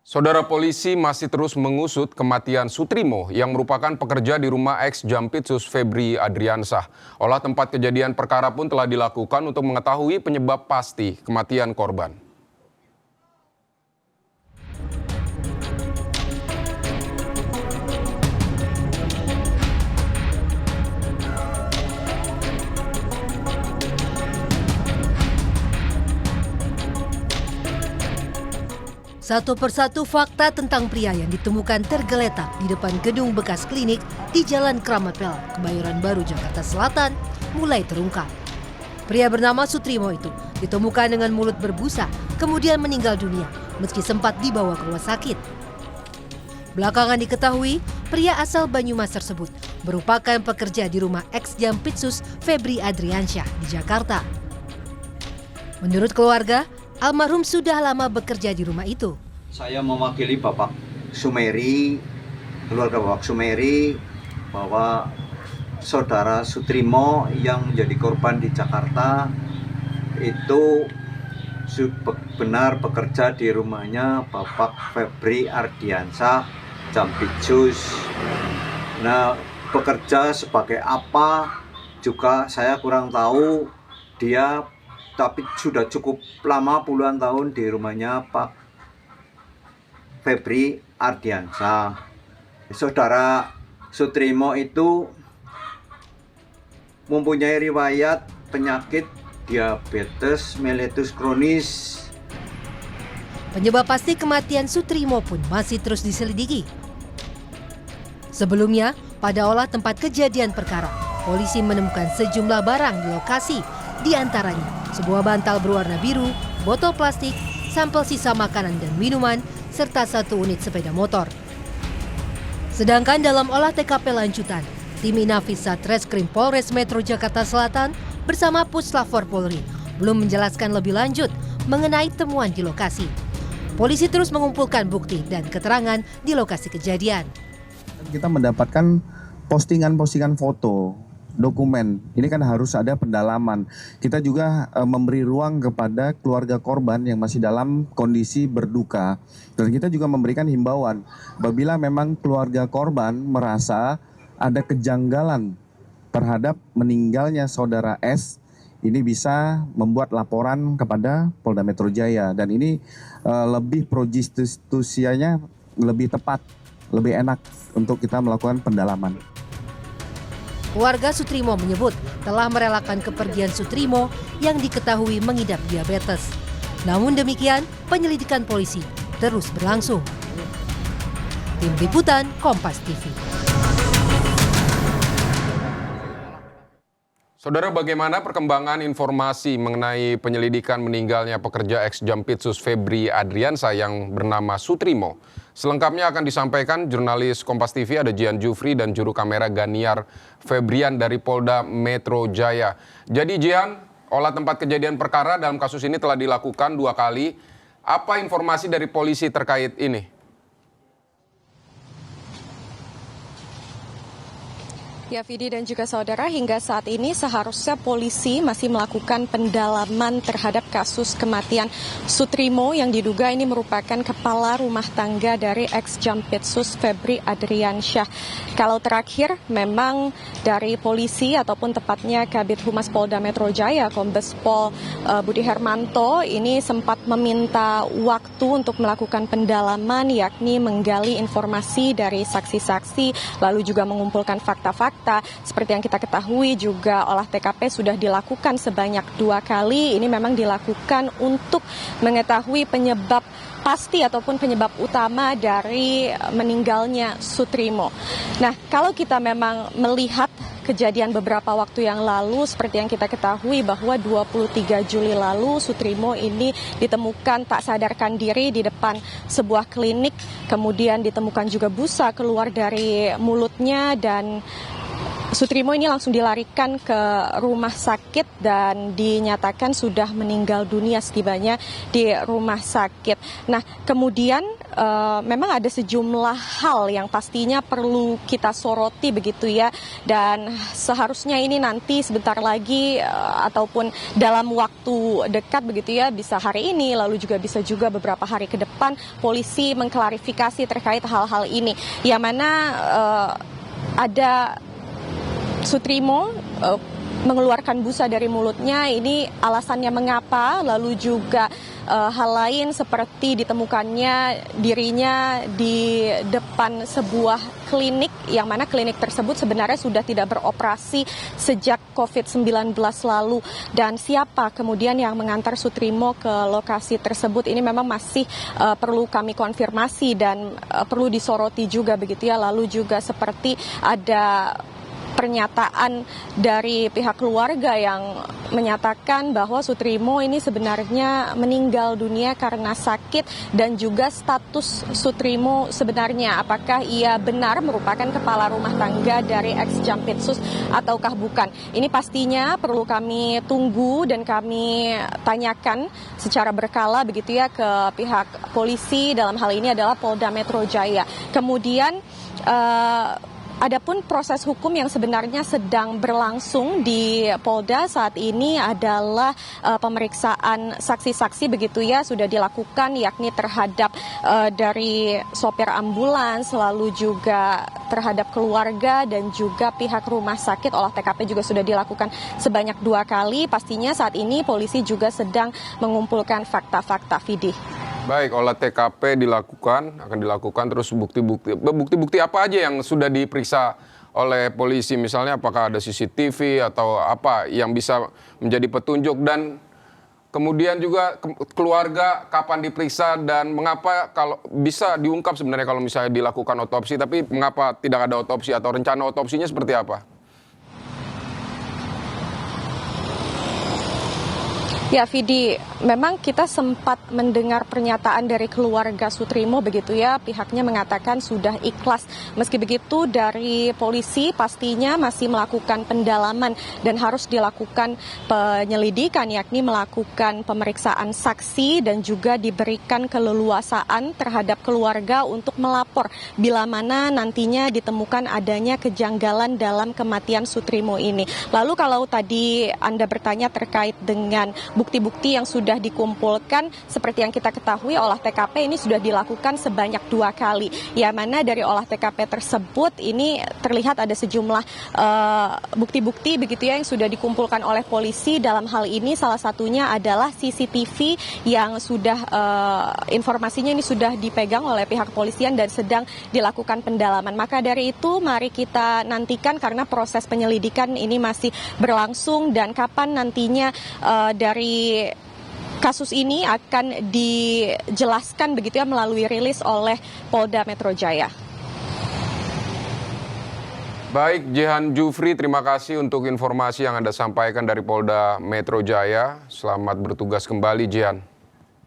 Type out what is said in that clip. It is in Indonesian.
Saudara polisi masih terus mengusut kematian Sutrimo yang merupakan pekerja di rumah eks Jampitsus Febri Adriansah. Olah tempat kejadian perkara pun telah dilakukan untuk mengetahui penyebab pasti kematian korban. Satu persatu fakta tentang pria yang ditemukan tergeletak di depan gedung bekas klinik di Jalan Kramat Pelang, Kebayoran Baru, Jakarta Selatan mulai terungkap. Pria bernama Sutrimo itu ditemukan dengan mulut berbusa, kemudian meninggal dunia meski sempat dibawa ke rumah sakit. Belakangan diketahui, pria asal Banyumas tersebut merupakan pekerja di rumah eks Jampitsus Febri Adriansyah di Jakarta. Menurut keluarga, almarhum sudah lama bekerja di rumah itu. Saya mewakili Bapak Sumeri, keluarga Bapak Sumeri, bahwa saudara Sutrimo yang menjadi korban di Jakarta itu benar bekerja di rumahnya Bapak Febri Ardiansah, Jampitsus. Nah, bekerja sebagai apa juga saya kurang tahu. Dia tapi sudah cukup lama, puluhan tahun di rumahnya Pak Febri Ardiansah. Saudara Sutrimo itu mempunyai riwayat penyakit diabetes mellitus kronis. Penyebab pasti kematian Sutrimo pun masih terus diselidiki. Sebelumnya, pada olah tempat kejadian perkara, polisi menemukan sejumlah barang di lokasi, di antaranya sebuah bantal berwarna biru, botol plastik, sampel sisa makanan dan minuman, serta satu unit sepeda motor. Sedangkan dalam olah TKP lanjutan, tim Inafis Satreskrim Polres Metro Jakarta Selatan bersama Puslapfor Polri belum menjelaskan lebih lanjut mengenai temuan di lokasi. Polisi terus mengumpulkan bukti dan keterangan di lokasi kejadian. Kita mendapatkan postingan-postingan foto, dokumen. Ini kan harus ada pendalaman. Kita juga memberi ruang kepada keluarga korban yang masih dalam kondisi berduka. Dan kita juga memberikan himbauan, apabila memang keluarga korban merasa ada kejanggalan terhadap meninggalnya saudara S, ini bisa membuat laporan kepada Polda Metro Jaya. Dan ini lebih pro-justusianya lebih tepat, lebih enak untuk kita melakukan pendalaman. Keluarga Sutrimo menyebut telah merelakan kepergian Sutrimo yang diketahui mengidap diabetes. Namun demikian, penyelidikan polisi terus berlangsung. Tim Liputan Kompas TV. Saudara, bagaimana perkembangan informasi mengenai penyelidikan meninggalnya pekerja eks Jampitsus Febri Adriansah yang bernama Sutrimo? Selengkapnya akan disampaikan jurnalis Kompas TV, ada Jian Jufri dan juru kamera Ganiar Febrian dari Polda Metro Jaya. Jadi Jian, olah tempat kejadian perkara dalam kasus ini telah dilakukan 2 kali. Apa informasi dari polisi terkait ini? Ya, Vidi dan juga saudara, hingga saat ini seharusnya polisi masih melakukan pendalaman terhadap kasus kematian Sutrimo yang diduga ini merupakan kepala rumah tangga dari eks Jampitsus Febri Adriansyah. Kalau terakhir memang dari polisi ataupun tepatnya Kabid Humas Polda Metro Jaya, Kombes Pol Budi Hermanto ini sempat meminta waktu untuk melakukan pendalaman, yakni menggali informasi dari saksi-saksi lalu juga mengumpulkan fakta-fakta. Seperti yang kita ketahui juga olah TKP sudah dilakukan sebanyak 2 kali. Ini memang dilakukan untuk mengetahui penyebab pasti ataupun penyebab utama dari meninggalnya Sutrimo. Nah, kalau kita memang melihat kejadian beberapa waktu yang lalu, seperti yang kita ketahui bahwa 23 Juli lalu Sutrimo ini ditemukan tak sadarkan diri di depan sebuah klinik. Kemudian ditemukan juga busa keluar dari mulutnya dan Sutrimo ini langsung dilarikan ke rumah sakit dan dinyatakan sudah meninggal dunia setibanya di rumah sakit. Nah, kemudian memang ada sejumlah hal yang pastinya perlu kita soroti begitu ya, dan seharusnya ini nanti sebentar lagi ataupun dalam waktu dekat begitu ya, bisa hari ini lalu juga bisa juga beberapa hari ke depan polisi mengklarifikasi terkait hal-hal ini, yang mana ada Sutrimo mengeluarkan busa dari mulutnya, ini alasannya mengapa, lalu juga hal lain seperti ditemukannya dirinya di depan sebuah klinik, yang mana klinik tersebut sebenarnya sudah tidak beroperasi sejak COVID-19 lalu, dan siapa kemudian yang mengantar Sutrimo ke lokasi tersebut ini memang masih perlu kami konfirmasi dan perlu disoroti juga begitu ya. Lalu juga seperti ada pernyataan dari pihak keluarga yang menyatakan bahwa Sutrimo ini sebenarnya meninggal dunia karena sakit, dan juga status Sutrimo sebenarnya apakah ia benar merupakan kepala rumah tangga dari ex-Jampitsus ataukah bukan. Ini pastinya perlu kami tunggu dan kami tanyakan secara berkala begitu ya ke pihak polisi, dalam hal ini adalah Polda Metro Jaya. Kemudian adapun proses hukum yang sebenarnya sedang berlangsung di Polda saat ini adalah pemeriksaan saksi-saksi begitu ya, sudah dilakukan, yakni terhadap dari sopir ambulans, lalu juga terhadap keluarga dan juga pihak rumah sakit. Olah TKP juga sudah dilakukan sebanyak 2 kali. Pastinya saat ini polisi juga sedang mengumpulkan fakta-fakta, Vidi. Baik, olah TKP akan dilakukan, terus bukti-bukti apa aja yang sudah diperiksa oleh polisi, misalnya apakah ada CCTV atau apa yang bisa menjadi petunjuk, dan kemudian juga keluarga kapan diperiksa dan mengapa, kalau bisa diungkap sebenarnya kalau misalnya dilakukan otopsi, tapi mengapa tidak ada otopsi atau rencana otopsinya seperti apa? Ya, Vidi, memang kita sempat mendengar pernyataan dari keluarga Sutrimo begitu ya, pihaknya mengatakan sudah ikhlas. Meski begitu dari polisi pastinya masih melakukan pendalaman dan harus dilakukan penyelidikan, yakni melakukan pemeriksaan saksi dan juga diberikan keleluasaan terhadap keluarga untuk melapor bila mana nantinya ditemukan adanya kejanggalan dalam kematian Sutrimo ini. Lalu kalau tadi Anda bertanya terkait dengan bukti-bukti yang sudah dikumpulkan, seperti yang kita ketahui olah TKP ini sudah dilakukan sebanyak 2 kali. Yang mana dari olah TKP tersebut ini terlihat ada sejumlah bukti-bukti begitu ya yang sudah dikumpulkan oleh polisi. Dalam hal ini salah satunya adalah CCTV yang sudah informasinya ini sudah dipegang oleh pihak kepolisian dan sedang dilakukan pendalaman. Maka dari itu mari kita nantikan, karena proses penyelidikan ini masih berlangsung, dan kapan nantinya dari kasus ini akan dijelaskan begitu ya melalui rilis oleh Polda Metro Jaya. Baik, Jehan Jufri, terima kasih untuk informasi yang Anda sampaikan dari Polda Metro Jaya. Selamat bertugas kembali, Jehan.